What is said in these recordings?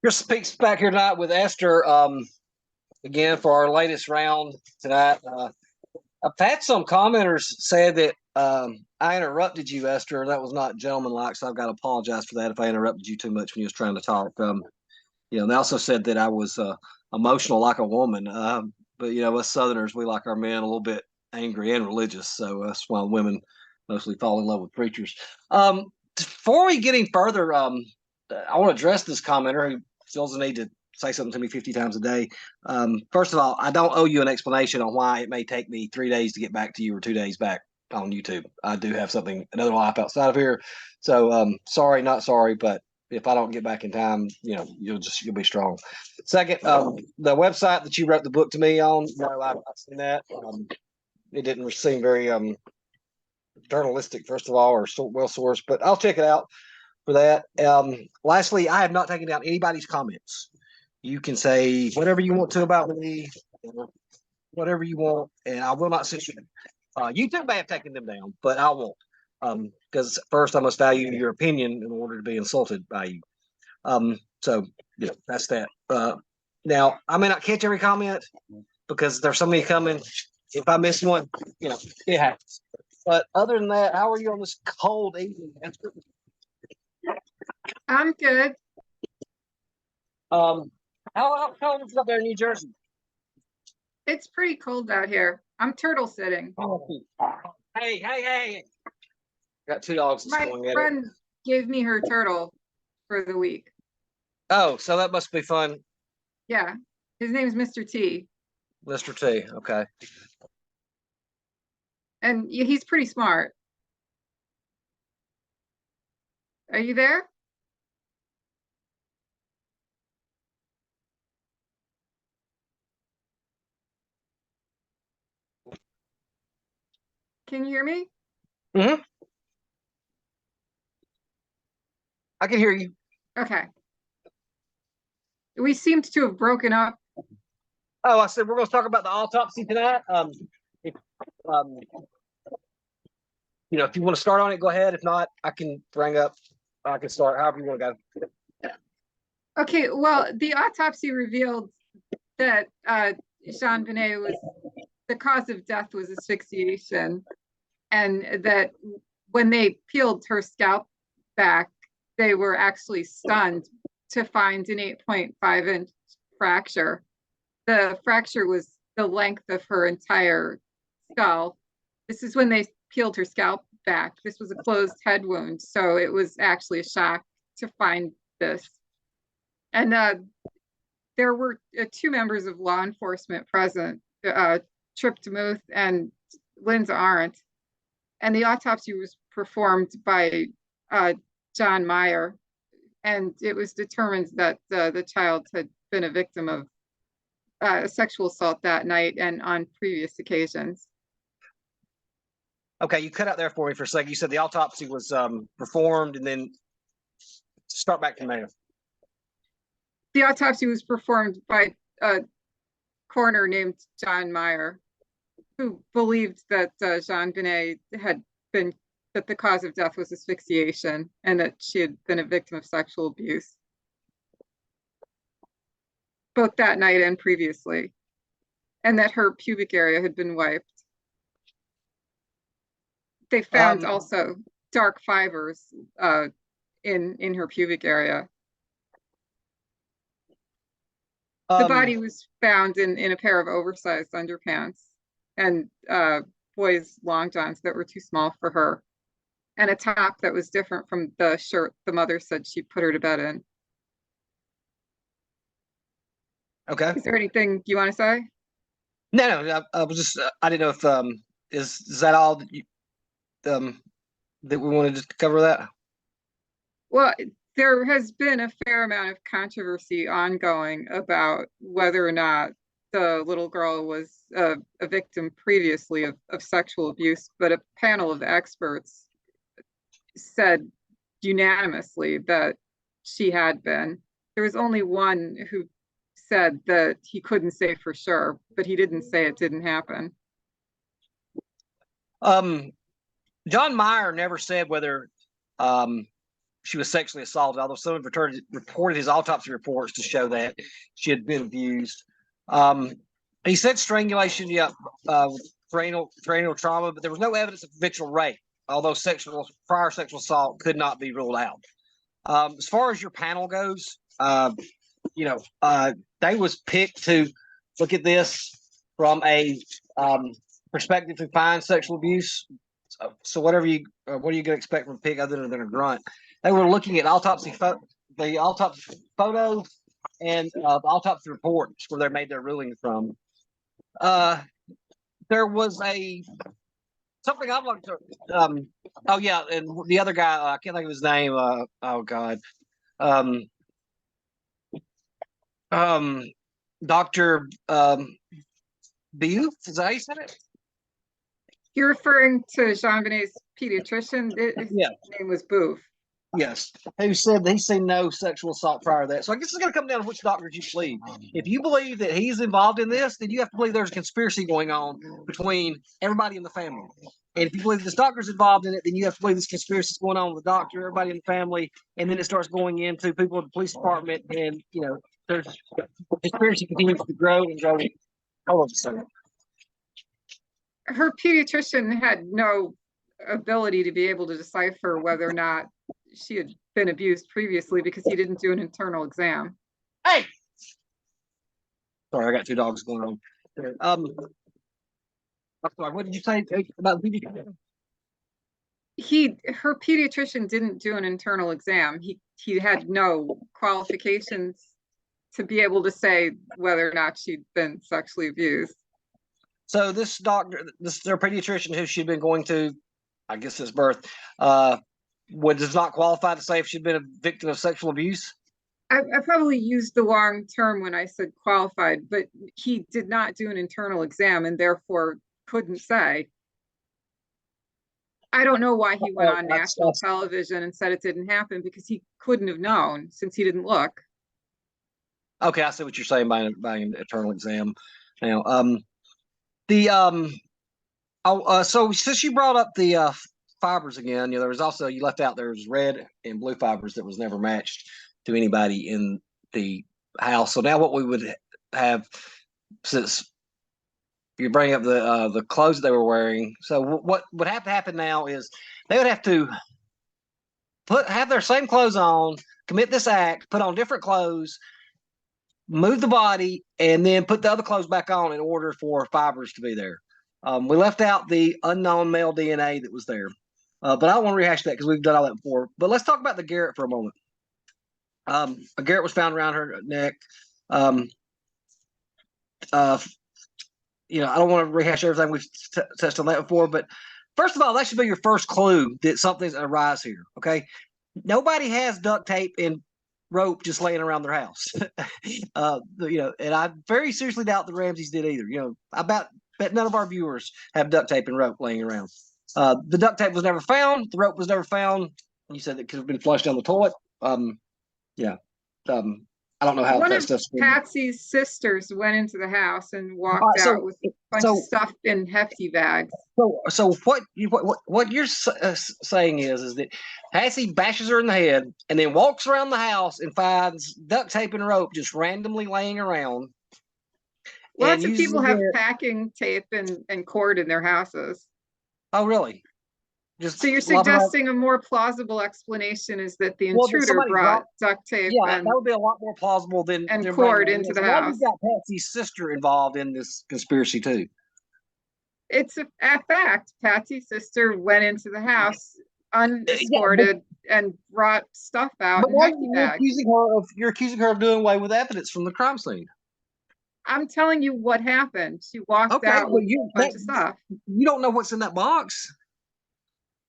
Chris Speaks back here tonight with Esther again for our latest round tonight. I've had some commenters say that I interrupted you, Esther. That was not gentlemanlike, so I've got to apologize for that if I interrupted you too much when you was trying to talk. They also said that I was emotional like a woman. But us Southerners, we like our men a little bit angry and religious, so that's why women mostly fall in love with preachers. Before we get any further, I want to address this commenter who feels the need to say something to me 50 times a day. First of all, I don't owe you an explanation on why it may take me 3 days to get back to you or 2 days back on YouTube. I do have another life outside of here. So sorry, not sorry, but if I don't get back in time, you'll be strong. Second, the website that you wrote the book to me on, no, I've not seen that. It didn't seem very journalistic, first of all, or well sourced, but I'll check it out for that. Lastly, I have not taken down anybody's comments. You can say whatever you want to about me, whatever you want, and I will not censor them. YouTube may have taken them down, but I won't. Because first I must value your opinion in order to be insulted by you. So that's that. Now I may not catch every comment because there's so many coming. If I miss one, it happens. But other than that, how are you on this cold evening? I'm good. How cold is it up there in New Jersey? It's pretty cold out here. I'm turtle sitting. Oh. Hey. Got 2 dogs. My friend gave me her turtle for the week. Oh, so that must be fun. Yeah. His name's Mr. T. Mr. T. Okay. And he's pretty smart. Are you there? Can you hear me? Mm-hmm. I can hear you. Okay. We seemed to have broken up. Oh, I said we're going to talk about the autopsy tonight. If you want to start on it, go ahead. If not, I can start however you want to go. Okay, well, the autopsy revealed that Jean Benet the cause of death was asphyxiation, and that when they peeled her scalp back, they were actually stunned to find an 8.5-inch fracture. The fracture was the length of her entire skull. This is when they peeled her scalp back. This was a closed head wound, so it was actually a shock to find this. And there were 2 members of law enforcement present, Trip DeMuth and Linz Arendt. And the autopsy was performed by John Meyer. And it was determined that the child had been a victim of sexual assault that night and on previous occasions. Okay, you cut out there for me for a second. You said the autopsy was performed, and then start back from there. The autopsy was performed by a coroner named John Meyer, who believed that Jean Benet that the cause of death was asphyxiation and that she had been a victim of sexual abuse, both that night and previously, and that her pubic area had been wiped. They found also dark fibers in her pubic area. The body was found in a pair of oversized underpants and boys' long johns that were too small for her, and a top that was different from the shirt the mother said she put her to bed in. Okay. Is there anything you want to say? No. I was just I didn't know if is that all that you that we wanted to cover that? Well, there has been a fair amount of controversy ongoing about whether or not the little girl was a victim previously of sexual abuse, but a panel of experts said unanimously that she had been. There was only one who said that he couldn't say for sure, but he didn't say it didn't happen. John Meyer never said whether she was sexually assaulted, although someone reported his autopsy reports to show that she had been abused. He said strangulation, cranial trauma, but there was no evidence of habitual rape, although prior sexual assault could not be ruled out. As far as your panel goes, they was picked to look at this from a perspective to find sexual abuse. So what are you going to expect from a pig other than a grunt? They were looking at the autopsy photos and the autopsy reports where they made their ruling from. There was something I'd like to. Oh yeah, and the other guy, I can't think of his name. Oh God. Dr. Booth, is that how you said it? You're referring to JonBenet's pediatrician? His name was Booth. Yes, who said that he's seen no sexual assault prior to that. So I guess it's going to come down to which doctor you believe. If you believe that he's involved in this, then you have to believe there's a conspiracy going on between everybody in the family. And if you believe this doctor's involved in it, then you have to believe this conspiracy is going on with the doctor, everybody in the family, and then it starts going into people in the police department, and there's conspiracy continues to grow and grow all of a sudden. Her pediatrician had no ability to be able to decipher whether or not she had been abused previously because he didn't do an internal exam. Hey! Sorry, I got two dogs going on. I'm sorry, what did you say about the pediatrician? Her pediatrician didn't do an internal exam. He had no qualifications to be able to say whether or not she'd been sexually abused. So this doctor, their pediatrician who she'd been going to, I guess since birth, does not qualify to say if she'd been a victim of sexual abuse? I probably used the wrong term when I said qualified, but he did not do an internal exam and therefore couldn't say. I don't know why he went on national television and said it didn't happen, because he couldn't have known since he didn't look. Okay, I see what you're saying by an internal exam. Now, so since you brought up the fibers again, there was also, you left out, there's red and blue fibers that was never matched to anybody in the house. So now what we would have, since you bring up the clothes that they were wearing, so what would have to happen now is they would have to have their same clothes on, commit this act, put on different clothes, move the body, and then put the other clothes back on in order for fibers to be there. We left out the unknown male DNA that was there. But I don't want to rehash that because we've done all that before. But let's talk about the Garrett for a moment. A Garrett was found around her neck. I don't want to rehash everything we've touched on that before. But first of all, that should be your first clue that something's arise here. Okay, nobody has duct tape and rope just laying around their house. And I very seriously doubt the Ramseys did either. I bet none of our viewers have duct tape and rope laying around. The duct tape was never found. The rope was never found. You said it could have been flushed down the toilet. I don't know how one that of stuff's Patsy's sisters went into the house and walked out with a bunch of stuff in hefty bags. So what you're saying is that Patsy bashes her in the head and then walks around the house and finds duct tape and rope just randomly laying around. Lots of people have packing tape and cord in their houses. Oh, really? So you're suggesting a more plausible explanation is that the intruder brought duct tape that would be a lot more plausible than cord into the house. You've got Patsy's sister involved in this conspiracy too. It's a fact. Patsy's sister went into the house unescorted and brought stuff out in hefty bags. You're accusing her of doing away with evidence from the crime scene. I'm telling you what happened. She walked out with a bunch of stuff. You don't know what's in that box.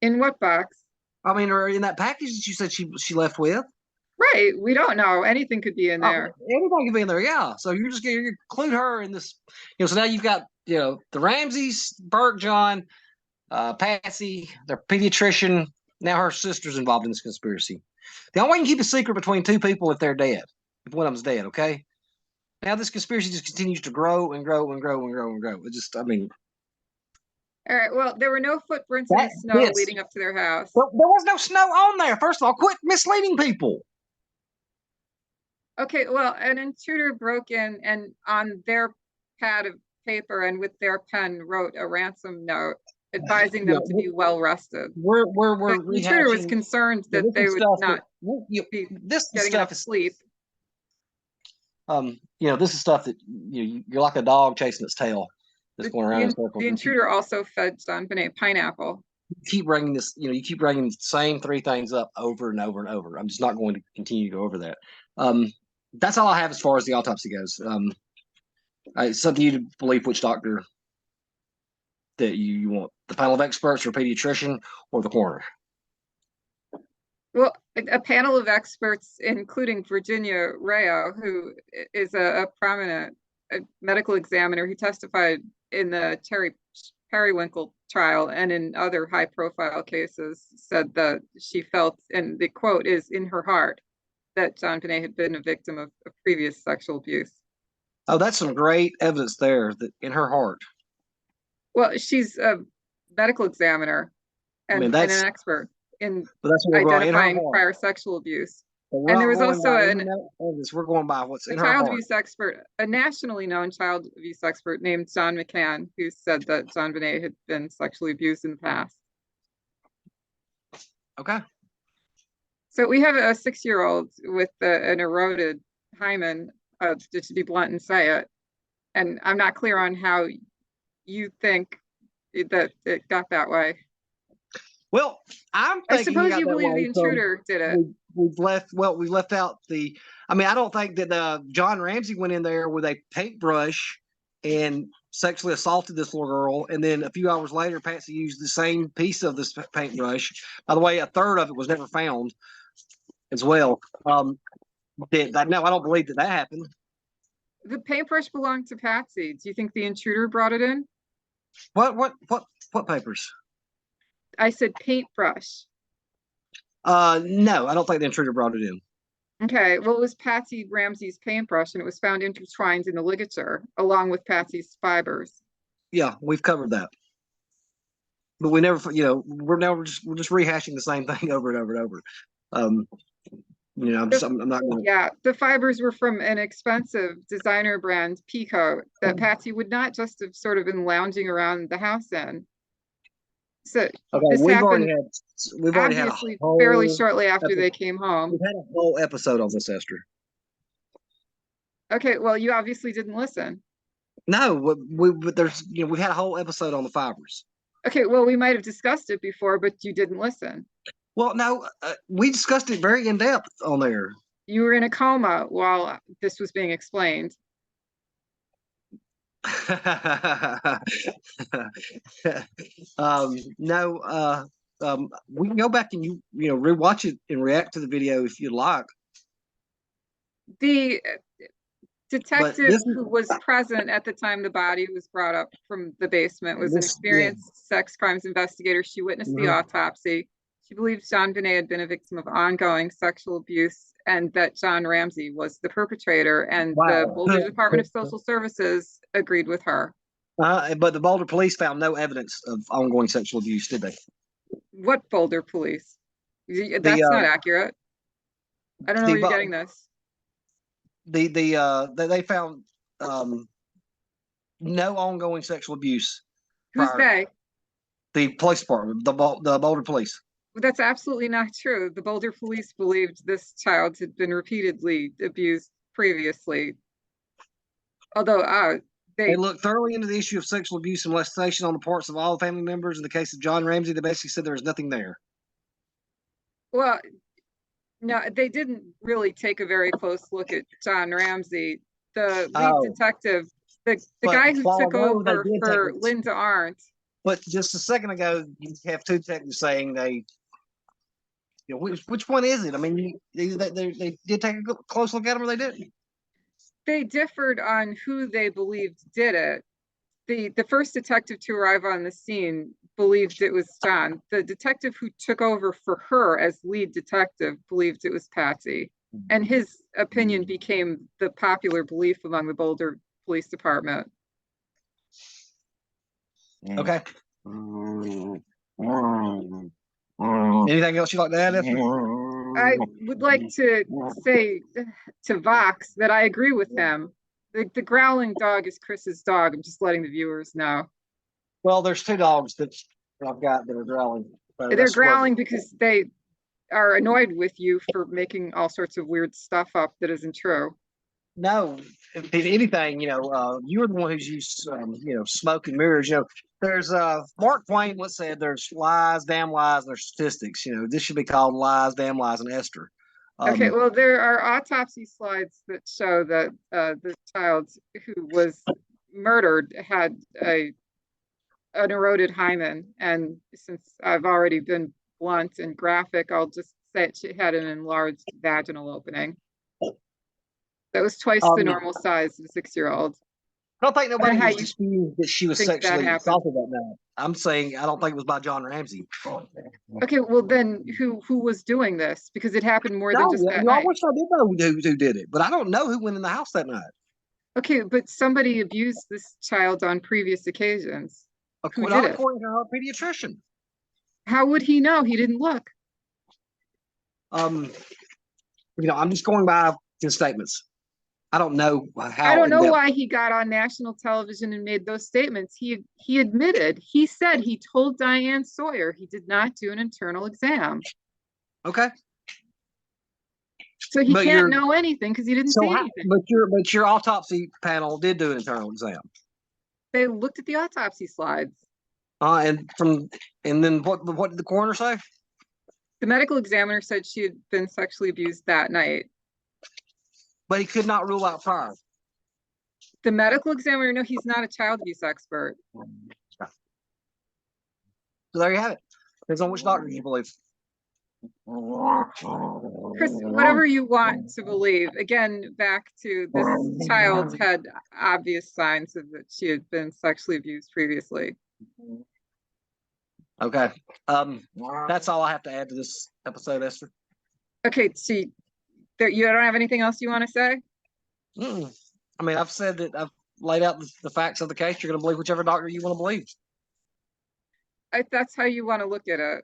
In what box? I mean, or in that package that you said she left with. Right. We don't know. Anything could be in there. Anything could be in there, yeah. So you're just going to include her in this. So now you've got, the Ramseys, Burke, John, Patsy, their pediatrician. Now her sister's involved in this conspiracy. The only way you can keep a secret between two people if they're dead, if one of them's dead, okay? Now this conspiracy just continues to grow and grow and grow and grow and grow. It just, All right. Well, there were no footprints in the That's snow this. leading up to their house. Well, there was no snow on there. First of all, quit misleading people. Okay. Well, an intruder broke in and on their pad of paper and with their pen wrote a ransom note advising them to be well rested. We're The intruder was rehashing. concerned Yeah, that this they is would stuff not that be this getting stuff enough is sleep. this is stuff that you're like a dog chasing its tail, just going around in circles. The intruder also fed JonBenet pineapple. Keep bringing this, you keep bringing the same three things up over and over and over. I'm just not going to continue to go over that. That's all I have as far as the autopsy goes. It's up to you to believe which doctor that you want, the panel of experts or pediatrician or the coroner. Well, a panel of experts, including Virginia Rayo, who is a prominent medical examiner who testified in the Terry Periwinkle trial and in other high-profile cases, said that she felt, and the quote is, in her heart, that JonBenet had been a victim of previous sexual abuse. Oh, that's some great evidence there that in her heart. Well, she's a medical examiner and an expert in identifying prior sexual abuse. And there was also we're going by what's in her child heart. abuse expert, a nationally known child abuse expert named John McCann, who said that JonBenet had been sexually abused in the past. Okay. So we have a 6-year-old with an eroded hymen, just to be blunt and say it. And I'm not clear on how you think that it got that way. Well, I suppose you believe the intruder did it. We've left out the. I mean, I don't think that John Ramsey went in there with a paintbrush and sexually assaulted this little girl, and then a few hours later, Patsy used the same piece of this paintbrush. By the way, a third of it was never found, as well. No, I don't believe that happened. The paintbrush belonged to Patsy. Do you think the intruder brought it in? What papers? I said paintbrush. No, I don't think the intruder brought it in. Okay, well, it was Patsy Ramsey's paintbrush, and it was found intertwined in the ligature along with Patsy's fibers. Yeah, we've covered that, but we never, we're just rehashing the same thing over and over and over. I'm not going. Yeah, the fibers were from an expensive designer brand, Peacoat, that Patsy would not just have sort of been lounging around the house in. So this happened we've already had fairly shortly after they came home. We've had a whole episode on this, Esther. Okay, well, you obviously didn't listen. No, we've had a whole episode on the fibers. Okay, well, we might have discussed it before, but you didn't listen. Well, no, we discussed it very in depth on there. You were in a coma while this was being explained. No, we can go back and rewatch it and react to the video if you'd like. The detective who was present at the time the body was brought up from the basement was an experienced sex crimes investigator. She witnessed the autopsy. She believed JonBenet had been a victim of ongoing sexual abuse and that John Ramsey was the perpetrator, and the Boulder Department of Social Services agreed with her. But the Boulder police found no evidence of ongoing sexual abuse, did they? What Boulder police? That's not accurate. I don't know where you're getting this. They found no ongoing sexual abuse. Who's they? The police department, the Boulder police. That's absolutely not true. The Boulder police believed this child had been repeatedly abused previously. Although they looked thoroughly into the issue of sexual abuse and molestation on the parts of all family members. In the case of John Ramsey, they basically said there was nothing there. Well, no, they didn't really take a very close look at John Ramsey. The lead detective, the guy who took over for Linda Arndt. But just a second ago, you have two detectives saying which one is it? I mean, they did take a close look at him, or they didn't? They differed on who they believed did it. The first detective to arrive on the scene believed it was John. The detective who took over for her as lead detective believed it was Patsy. And his opinion became the popular belief among the Boulder Police Department. Okay. Anything else you'd like to add, Esther? I would like to say to Vox that I agree with him. The growling dog is Chris's dog. I'm just letting the viewers know. Well, there's two dogs that I've got that are growling. So They're that's what- growling because they are annoyed with you for making all sorts of weird stuff up that isn't true. No, if anything, you're the one who's used, smoke and mirrors. There's Mark Twain once said there's lies, damn lies, and there's statistics. This should be called lies, damn lies, and Esther. Okay, well, there are autopsy slides that show that the child who was murdered had an eroded hymen, and since I've already been blunt and graphic, I'll just say she had an enlarged vaginal opening. That was twice the normal size of a 6-year-old. I don't think nobody how was you disputing that she was think that sexually happened? assaulted that night. I'm saying I don't think it was by John Ramsey. Okay, well then who was doing this? Because it happened more than just that I night. wish I did know who did it, but I don't know who went in the house that night. Okay, but somebody abused this child on previous occasions. Who Not did it? according to her pediatrician. How would he know? He didn't look. I'm just going by his statements. I don't know how. I don't know why he got on national television and made those statements. He admitted, he said he told Diane Sawyer he did not do an internal exam. Okay. So he can't know anything because he didn't see anything. But your autopsy panel did do an internal exam. They looked at the autopsy slides. And then what did the coroner say? The medical examiner said she had been sexually abused that night. But he could not rule out prior. The medical examiner, no, he's not a child abuse expert. So there you have it. Depends on which doctor you believe. Chris, whatever you want to believe. Again, back to this child had obvious signs of that she had been sexually abused previously. Okay. That's all I have to add to this episode, Esther. Okay, so you don't have anything else you want to say? I mean, I've said that I've laid out the facts of the case. You're going to believe whichever doctor you want to believe. If that's how you want to look at it.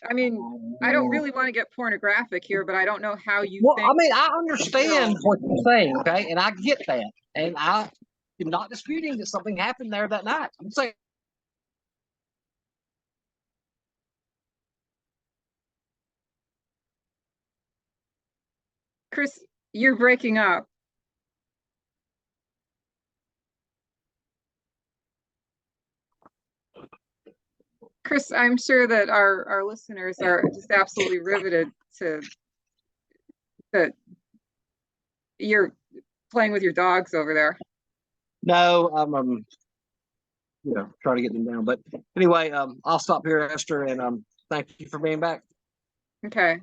I mean, I don't really want to get pornographic here, but I don't know how you think. I mean, I understand what you're saying, okay? And I get that. And I am not disputing that something happened there that night. I'm saying Chris, you're breaking up. Chris, I'm sure that our listeners are just absolutely riveted to that you're playing with your dogs over there. no, I'm trying to get them down. But anyway, I'll stop here, Esther, and thank you for being back. Okay.